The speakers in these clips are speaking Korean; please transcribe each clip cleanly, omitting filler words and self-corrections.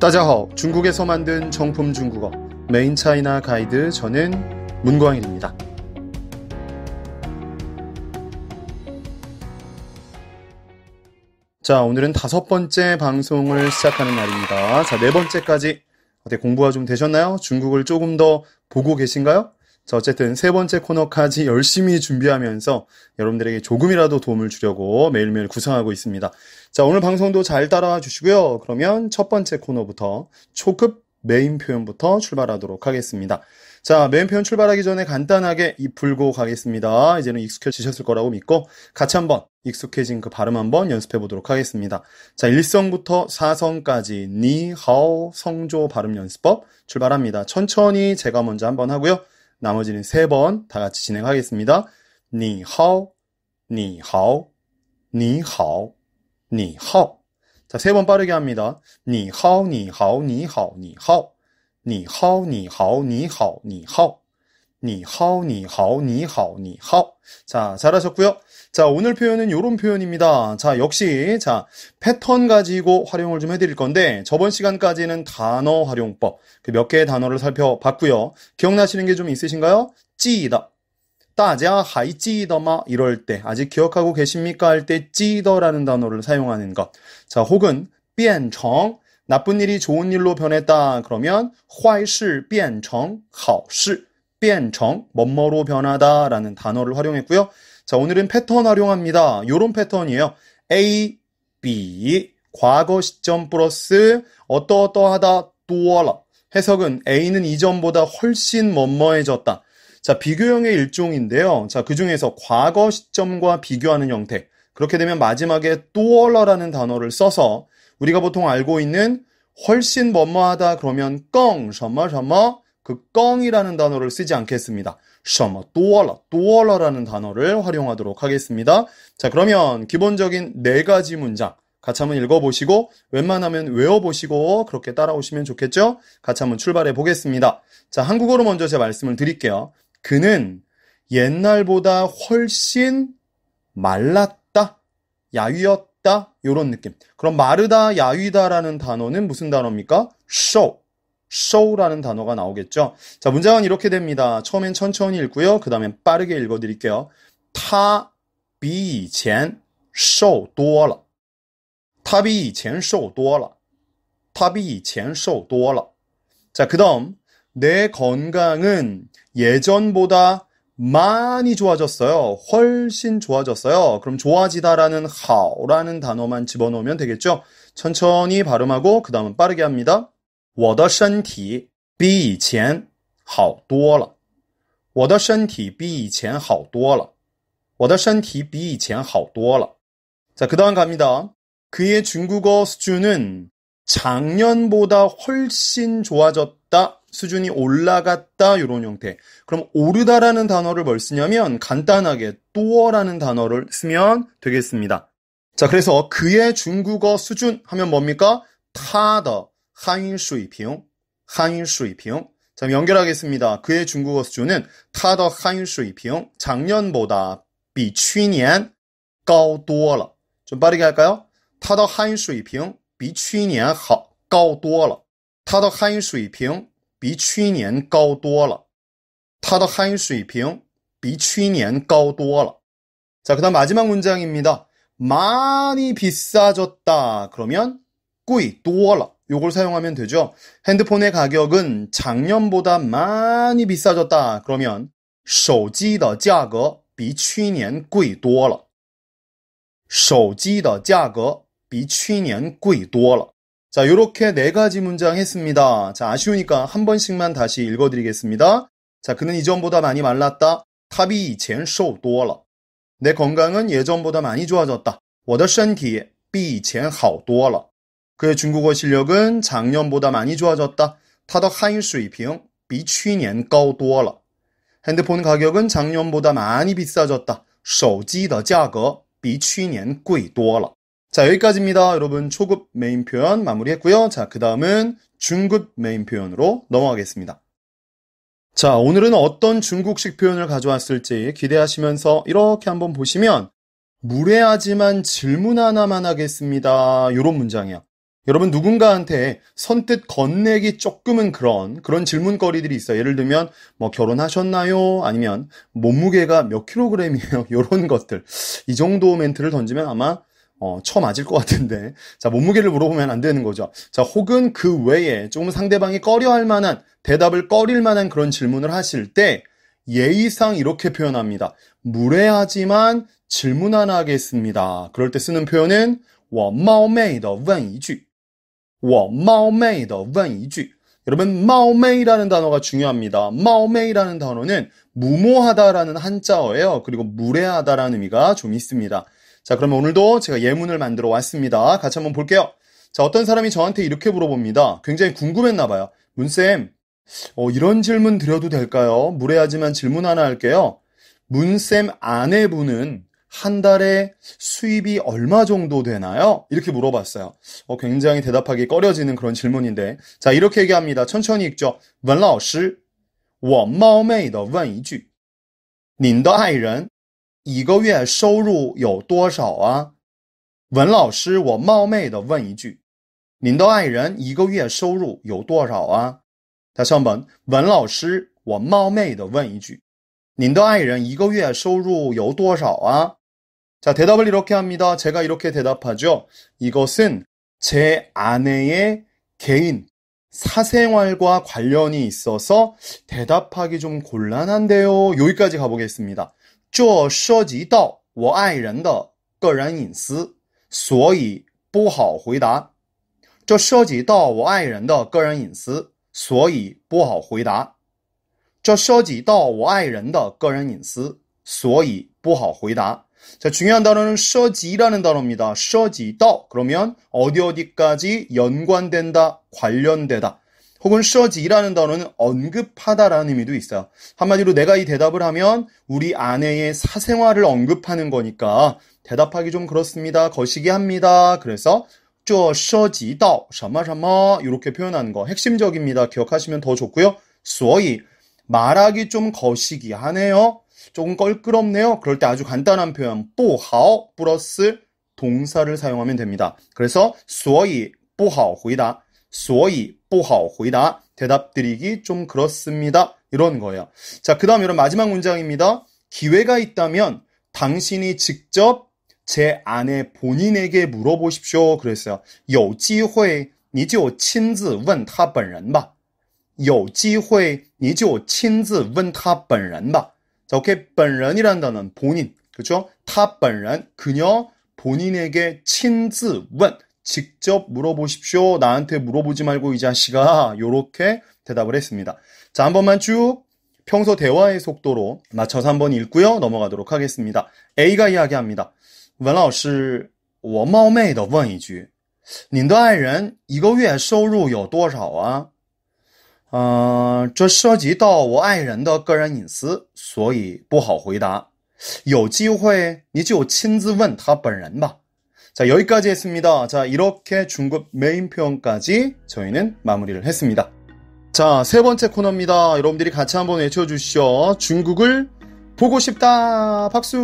따자하오, 중국에서 만든 정품 중국어 메인 차이나 가이드, 저는 문광일입니다. 자, 오늘은 5번째 방송을 시작하는 날입니다. 자, 4번째까지 어때, 공부가 좀 되셨나요? 중국을 조금 더 보고 계신가요? 자, 어쨌든 3번째 코너까지 열심히 준비하면서 여러분들에게 조금이라도 도움을 주려고 매일매일 구상하고 있습니다. 자, 오늘 방송도 잘 따라와 주시고요. 그러면 첫 번째 코너부터 초급 메인 표현부터 출발하도록 하겠습니다. 자, 메인 표현 출발하기 전에 간단하게 입 풀고 가겠습니다. 이제는 익숙해지셨을 거라고 믿고 같이 한번 익숙해진 그 발음 한번 연습해 보도록 하겠습니다. 자, 1성부터 4성까지 니하오 성조 발음 연습법 출발합니다. 천천히 제가 먼저 한번 하고요. 나머지는 3번 다 같이 진행하겠습니다. 니하오, 니하오, 니하오, 니하오. 자, 3번 빠르게 합니다. 니하오, 니하오, 니하오, 니하오. 니하오, 니하오, 니하오, 니하오. 니하오, 니하오, 니하오, 니하오. 자, 잘하셨고요. 자, 오늘 표현은 요런 표현입니다. 자, 역시 자, 패턴 가지고 활용을 좀 해드릴 건데 저번 시간까지는 단어 활용법 그 몇 개의 단어를 살펴봤고요. 기억나시는 게 좀 있으신가요? 찌이다. 大家还记得吗? 이럴 때 아직 기억하고 계십니까? 할 때 记得라는 단어를 사용하는 것. 자, 혹은 变成 나쁜 일이 좋은 일로 변했다. 그러면 坏事变成好事. 变成뭐뭐로 변하다 라는 단어를 활용했고요. 자, 오늘은 패턴 활용합니다. 요런 패턴이에요. A, B, 과거 시점 플러스 어떠어떠하다, 多了. 해석은 A는 이전보다 훨씬 뭐뭐해졌다. 자, 비교형의 일종인데요. 자, 그 중에서 과거 시점과 비교하는 형태. 그렇게 되면 마지막에 多了라는 단어를 써서 우리가 보통 알고 있는 훨씬 뭐뭐하다 그러면 更什么什么그 更이라는 단어를 쓰지 않겠습니다. 什么多了, 多了라는 단어를 활용하도록 하겠습니다. 자, 그러면 기본적인 4가지 문장 같이 한번 읽어보시고 웬만하면 외워보시고 그렇게 따라오시면 좋겠죠? 같이 한번 출발해 보겠습니다. 자, 한국어로 먼저 제 말씀을 드릴게요. 그는 옛날보다 훨씬 말랐다, 야위었다, 요런 느낌. 그럼 마르다, 야위다라는 단어는 무슨 단어입니까? show라는 단어가 나오겠죠. 자, 문장은 이렇게 됩니다. 처음엔 천천히 읽고요. 그 다음엔 빠르게 읽어드릴게요. 他比以前瘦多了. 他比以前瘦多了. 他比以前瘦多了. 자, 그 다음 내 건강은 예전보다 많이 좋아졌어요. 훨씬 좋아졌어요. 그럼 좋아지다라는 好라는 단어만 집어넣으면 되겠죠. 천천히 발음하고 그 다음은 빠르게 합니다. 我的身体比以前好多了. 我的身体比以前好多了. 我的身体比以前好多了. 자, 그 다음 갑니다. 그의 중국어 수준은 작년보다 훨씬 좋아졌다. 수준이 올라갔다. 이런 형태. 그럼 오르다라는 단어를 뭘 쓰냐면 간단하게 多라는 단어를 쓰면 되겠습니다. 자, 그래서 그의 중국어 수준 하면 뭡니까? 他的汉语水平, 한语水平. 자, 연결하겠습니다. 그의 중국어 수준은 他的汉语水平 작년보다 比去年高多了. 좀 빠르게 할까요? 他的汉语水平比去年好高多了. 他的汉语水平比去年高多了. 他的汉语水平比去年高多了. 자, 그다음 마지막 문장입니다. 많이 비싸졌다. 그러면 贵多了. 요걸 사용하면 되죠. 핸드폰의 가격은 작년보다 많이 비싸졌다. 그러면 手机的价格比去年贵多了. 手机的价格比去年贵多了. 자, 요렇게 4가지 문장 했습니다. 자, 아쉬우니까 한 번씩만 다시 읽어드리겠습니다. 자, 그는 이전보다 많이 말랐다. 他比以前瘦多了. 내 건강은 예전보다 많이 좋아졌다. 我的身体比以前好多了. 그의 중국어 실력은 작년보다 많이 좋아졌다. 他的汉语水平比去年高多了. 핸드폰 가격은 작년보다 많이 비싸졌다. 手机的价格比去年贵多了. 자, 여기까지입니다. 여러분 초급 메인 표현 마무리했고요. 자, 그 다음은 중급 메인 표현으로 넘어가겠습니다. 자, 오늘은 어떤 중국식 표현을 가져왔을지 기대하시면서 이렇게 한번 보시면 무례하지만 질문 하나만 하겠습니다. 이런 문장이야. 여러분 누군가한테 선뜻 건네기 조금은 그런 질문거리들이 있어요. 예를 들면 뭐 결혼하셨나요? 아니면 몸무게가 몇 킬로그램이에요? 이런 것들. 이 정도 멘트를 던지면 아마 쳐맞을 것 같은데. 자, 몸무게를 물어보면 안 되는 거죠. 자, 혹은 그 외에 조금 상대방이 꺼려할 만한, 대답을 꺼릴 만한 그런 질문을 하실 때 예의상 이렇게 표현합니다. 무례하지만 질문 하나 하겠습니다. 그럴 때 쓰는 표현은 我冒昧地问一句我冒昧地问一句 여러분 마오메이라는 단어가 중요합니다. 마오메이라는 단어는 무모하다라는 한자어예요. 그리고 무례하다라는 의미가 좀 있습니다. 자, 그러면 오늘도 제가 예문을 만들어 왔습니다. 같이 한번 볼게요. 자, 어떤 사람이 저한테 이렇게 물어봅니다. 굉장히 궁금했나 봐요. 문쌤, 이런 질문 드려도 될까요? 무례하지만 질문 하나 할게요. 문쌤 아내분은 한 달에 수입이 얼마 정도 되나요? 이렇게 물어봤어요. 굉장히 대답하기 꺼려지는 그런 질문인데. 자, 이렇게 얘기합니다. 천천히 읽죠. 文老师,我冒昧地问一句您的爱人一个月收入有多少啊？文老师,我冒昧地问一句您的爱人一个月收入有多少啊？ 다시 한번. 文老师,我冒昧地问一句您的爱人一个月收入有多少啊？ 자, 대답을 이렇게 합니다. 제가 이렇게 대답하죠. 이것은 제 아내의 개인, 사생활과 관련이 있어서 대답하기 좀 곤란한데요. 여기까지 가보겠습니다. 这涉及到我爱人的个人隐私，所以不好回答。这涉及到我爱人的个人隐私，所以不好回答。这涉及到我爱人的个人隐私，所以不好回答。 자, 중요한 단어는 涉及라는 단어입니다. 涉及到 그러면 어디까지 연관된다, 관련되다. 혹은 涉及라는 단어는 언급하다라는 의미도 있어요. 한마디로 내가 이 대답을 하면 우리 아내의 사생활을 언급하는 거니까 대답하기 좀 그렇습니다. 거시기 합니다. 그래서 这涉及到什么什么이렇게 표현하는 거 핵심적입니다. 기억하시면 더 좋고요. 所以 말하기 좀 거시기 하네요. 조금 껄끄럽네요. 그럴 때 아주 간단한 표현 不好 플러스 동사를 사용하면 됩니다. 그래서 所以不好回答所以不好回答대답 드리기 좀 그렇습니다. 이런 거예요. 자, 그 다음 이런 마지막 문장입니다. 기회가 있다면 당신이 직접 제 아내 본인에게 물어보십시오. 그랬어요. 有机会你就亲自问他本人吧有机会你就亲自问他本人吧 자, 오케이. 本人이라는 단어는 본인, 그렇죠? 他本人, 그녀 본인에게 亲自问, 직접 물어보십시오. 나한테 물어보지 말고 이 자식아. 요렇게 대답을 했습니다. 자, 한 번만 쭉 평소 대화의 속도로 맞춰서 한번 읽고요. 넘어가도록 하겠습니다. A가 이야기합니다. 文老师,我冒昧地问一句您的爱人一个月收入有多少啊这涉及到我爱人的个人隐私，所以不好回答。有机会你就亲自问他本人吧。 자, 여기까지 했습니다. 자, 이렇게 중급 메인 표현까지 저희는 마무리를 했습니다. 자, 세 번째 코너입니다. 여러분들이 같이 한번 외쳐주시죠. 중국을 보고 싶다. 박수.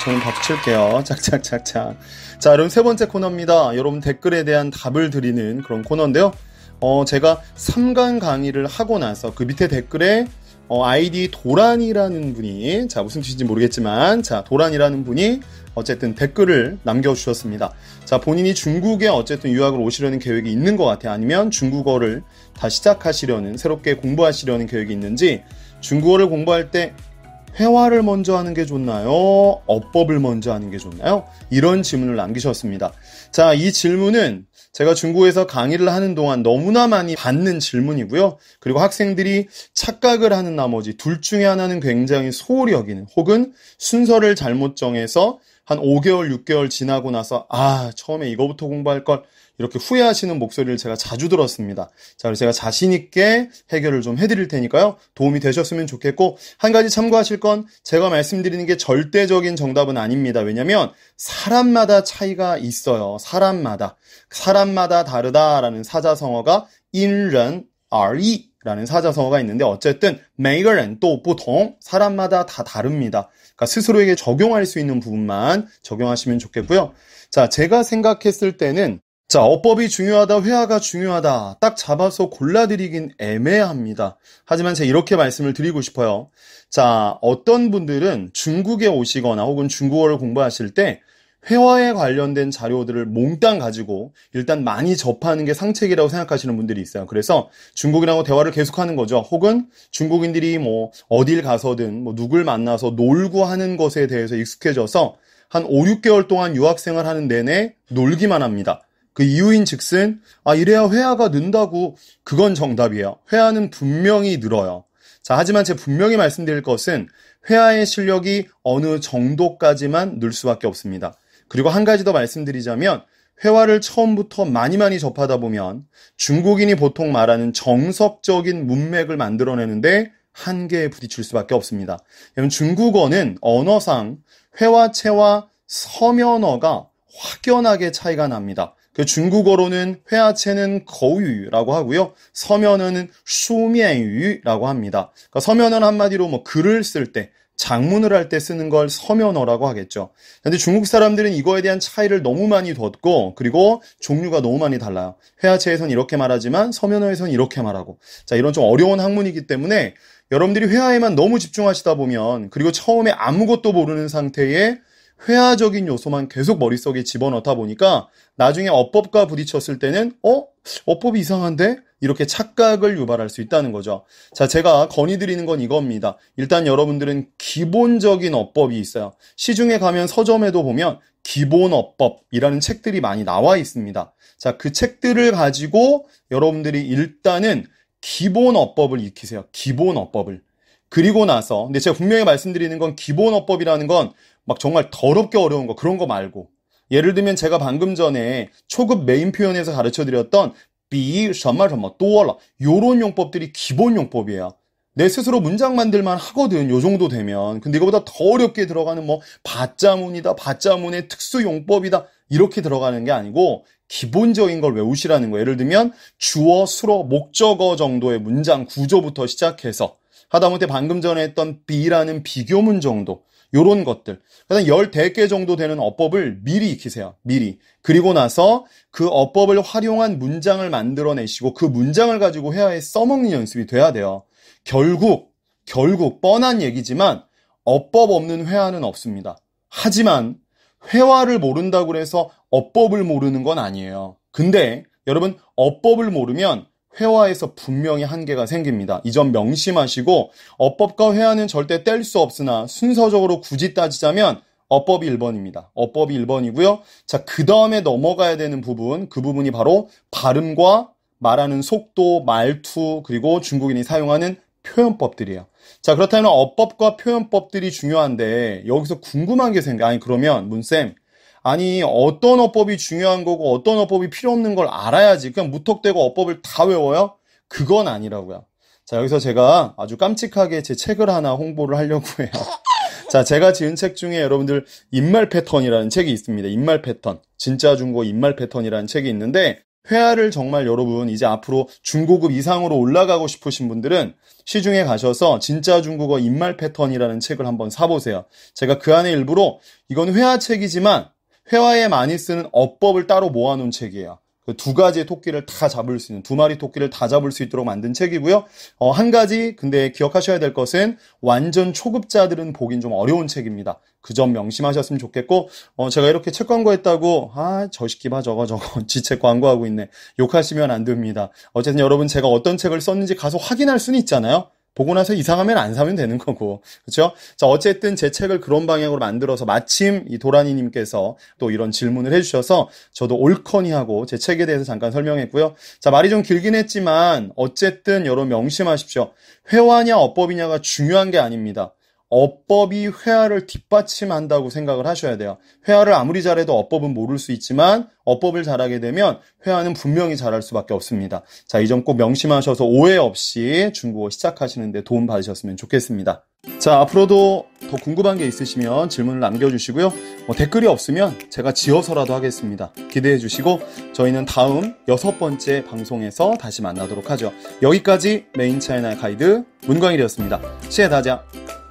저는 박수 칠게요. 착착착착. 자, 여러분 세 번째 코너입니다. 여러분 댓글에 대한 답을 드리는 그런 코너인데요. 제가 3강 강의를 하고 나서 그 밑에 댓글에 아이디 도란이라는 분이 자 무슨 뜻인지 모르겠지만 자 도란이라는 분이 어쨌든 댓글을 남겨주셨습니다. 자 본인이 중국에 어쨌든 유학을 오시려는 계획이 있는 것 같아요. 아니면 중국어를 다 시작하시려는 새롭게 공부하시려는 계획이 있는지 중국어를 공부할 때 회화를 먼저 하는 게 좋나요? 어법을 먼저 하는 게 좋나요? 이런 질문을 남기셨습니다. 자, 이 질문은 제가 중국에서 강의를 하는 동안 너무나 많이 받는 질문이고요. 그리고 학생들이 착각을 하는 나머지 둘 중에 하나는 굉장히 소홀히 여기는 혹은 순서를 잘못 정해서 한 5개월, 6개월 지나고 나서 처음에 이거부터 공부할 걸 이렇게 후회하시는 목소리를 제가 자주 들었습니다. 자, 그래서 제가 자신 있게 해결을 좀 해드릴 테니까요. 도움이 되셨으면 좋겠고 한 가지 참고하실 건 제가 말씀드리는 게 절대적인 정답은 아닙니다. 왜냐하면 사람마다 차이가 있어요. 사람마다 다르다라는 사자성어가 因人而异라는 사자성어가 있는데 어쨌든 每个人都不同 사람마다 다 다릅니다. 그러니까 스스로에게 적용할 수 있는 부분만 적용하시면 좋겠고요. 자, 제가 생각했을 때는 자, 어법이 중요하다, 회화가 중요하다. 딱 잡아서 골라드리긴 애매합니다. 하지만 제가 이렇게 말씀을 드리고 싶어요. 자, 어떤 분들은 중국에 오시거나 혹은 중국어를 공부하실 때 회화에 관련된 자료들을 몽땅 가지고 일단 많이 접하는 게 상책이라고 생각하시는 분들이 있어요. 그래서 중국인하고 대화를 계속하는 거죠. 혹은 중국인들이 뭐 어딜 가서든 뭐 누굴 만나서 놀고 하는 것에 대해서 익숙해져서 한 5, 6개월 동안 유학생활 하는 내내 놀기만 합니다. 그 이유인 즉슨 이래야 회화가 는다고. 그건 정답이에요. 회화는 분명히 늘어요. 자, 하지만 제가 분명히 말씀드릴 것은 회화의 실력이 어느 정도까지만 늘 수밖에 없습니다. 그리고 한 가지 더 말씀드리자면 회화를 처음부터 많이 접하다 보면 중국인이 보통 말하는 정석적인 문맥을 만들어내는데 한계에 부딪힐 수밖에 없습니다. 왜냐하면 중국어는 언어상 회화체와 서면어가 확연하게 차이가 납니다. 그 중국어로는 회화체는 거유라고 하고요. 서면어는 수면유라고 합니다. 그러니까 서면어는 한마디로 뭐 글을 쓸 때, 장문을 할 때 쓰는 걸 서면어라고 하겠죠. 근데 중국 사람들은 이거에 대한 차이를 너무 많이 뒀고, 그리고 종류가 너무 많이 달라요. 회화체에선 이렇게 말하지만 서면어에선 이렇게 말하고. 자, 이런 좀 어려운 학문이기 때문에 여러분들이 회화에만 너무 집중하시다 보면, 그리고 처음에 아무것도 모르는 상태에 회화적인 요소만 계속 머릿속에 집어넣다 보니까 나중에 어법과 부딪혔을 때는 어법이 이상한데? 이렇게 착각을 유발할 수 있다는 거죠. 자, 제가 건의드리는 건 이겁니다. 일단 여러분들은 기본적인 어법이 있어요. 시중에 가면 서점에도 보면 기본 어법이라는 책들이 많이 나와 있습니다. 자, 그 책들을 가지고 여러분들이 일단은 기본 어법을 익히세요. 기본 어법을. 그리고 나서, 근데 제가 분명히 말씀드리는 건 기본 어법이라는 건 막 정말 더럽게 어려운 거, 그런 거 말고. 예를 들면 제가 방금 전에 초급 메인 표현에서 가르쳐드렸던 비, 셔마, 또어라 요런 용법들이 기본 용법이에요. 내 스스로 문장 만들만 하거든, 요 정도 되면. 근데 이거보다 더 어렵게 들어가는 뭐 받자문이다, 받자문의 특수 용법이다, 이렇게 들어가는 게 아니고 기본적인 걸 외우시라는 거예요. 예를 들면 주어, 수로, 목적어 정도의 문장 구조부터 시작해서 하다못해 방금 전에 했던 be라는 비교문 정도, 요런 것들. 그다음 14개 정도 되는 어법을 미리 익히세요. 미리. 그리고 나서 그 어법을 활용한 문장을 만들어내시고 그 문장을 가지고 회화에 써먹는 연습이 돼야 돼요. 결국 뻔한 얘기지만 어법 없는 회화는 없습니다. 하지만 회화를 모른다고 해서 어법을 모르는 건 아니에요. 근데 여러분, 어법을 모르면 회화에서 분명히 한계가 생깁니다. 이 점 명심하시고, 어법과 회화는 절대 뗄 수 없으나 순서적으로 굳이 따지자면 어법이 1번입니다. 어법이 1번이고요. 자, 그 다음에 넘어가야 되는 부분, 그 부분이 바로 발음과 말하는 속도, 말투, 그리고 중국인이 사용하는 표현법들이에요. 자, 그렇다면 어법과 표현법들이 중요한데 여기서 궁금한 게 생겨요. 그러면 문쌤, 어떤 어법이 중요한 거고 어떤 어법이 필요 없는 걸 알아야지 그냥 무턱대고 어법을 다 외워요? 그건 아니라고요. 자, 여기서 제가 아주 깜찍하게 제 책을 하나 홍보를 하려고 해요. 자, 제가 지은 책 중에 여러분들 입말 패턴이라는 책이 있습니다. 입말 패턴. 진짜 중국어 입말 패턴이라는 책이 있는데, 회화를 정말 여러분 이제 앞으로 중고급 이상으로 올라가고 싶으신 분들은 시중에 가셔서 진짜 중국어 입말 패턴이라는 책을 한번 사보세요. 제가 그 안에 일부러, 이건 회화책이지만 회화에 많이 쓰는 어법을 따로 모아놓은 책이에요. 그 두 가지의 토끼를 다 잡을 수 있는, 두 마리 토끼를 다 잡을 수 있도록 만든 책이고요. 한 가지 근데 기억하셔야 될 것은 완전 초급자들은 보긴 좀 어려운 책입니다. 그 점 명심하셨으면 좋겠고, 제가 이렇게 책 광고했다고 저 시끼 봐 저거 지 책 광고하고 있네, 욕하시면 안 됩니다. 어쨌든 여러분, 제가 어떤 책을 썼는지 가서 확인할 수는 있잖아요. 보고 나서 이상하면 안 사면 되는 거고. 그렇죠? 자, 어쨌든 제 책을 그런 방향으로 만들어서 마침 이 도라니님께서 또 이런 질문을 해주셔서 저도 옳거니 하고 제 책에 대해서 잠깐 설명했고요. 자, 말이 좀 길긴 했지만 어쨌든 여러분 명심하십시오. 회화냐 어법이냐가 중요한 게 아닙니다. 어법이 회화를 뒷받침한다고 생각을 하셔야 돼요. 회화를 아무리 잘해도 어법은 모를 수 있지만 어법을 잘하게 되면 회화는 분명히 잘할 수밖에 없습니다. 자, 이 점 꼭 명심하셔서 오해 없이 중국어 시작하시는 데 도움 받으셨으면 좋겠습니다. 자, 앞으로도 더 궁금한 게 있으시면 질문을 남겨주시고요. 댓글이 없으면 제가 지어서라도 하겠습니다. 기대해 주시고 저희는 다음 6번째 방송에서 다시 만나도록 하죠. 여기까지 메인 차이나 가이드 문광일이었습니다. 谢谢大家。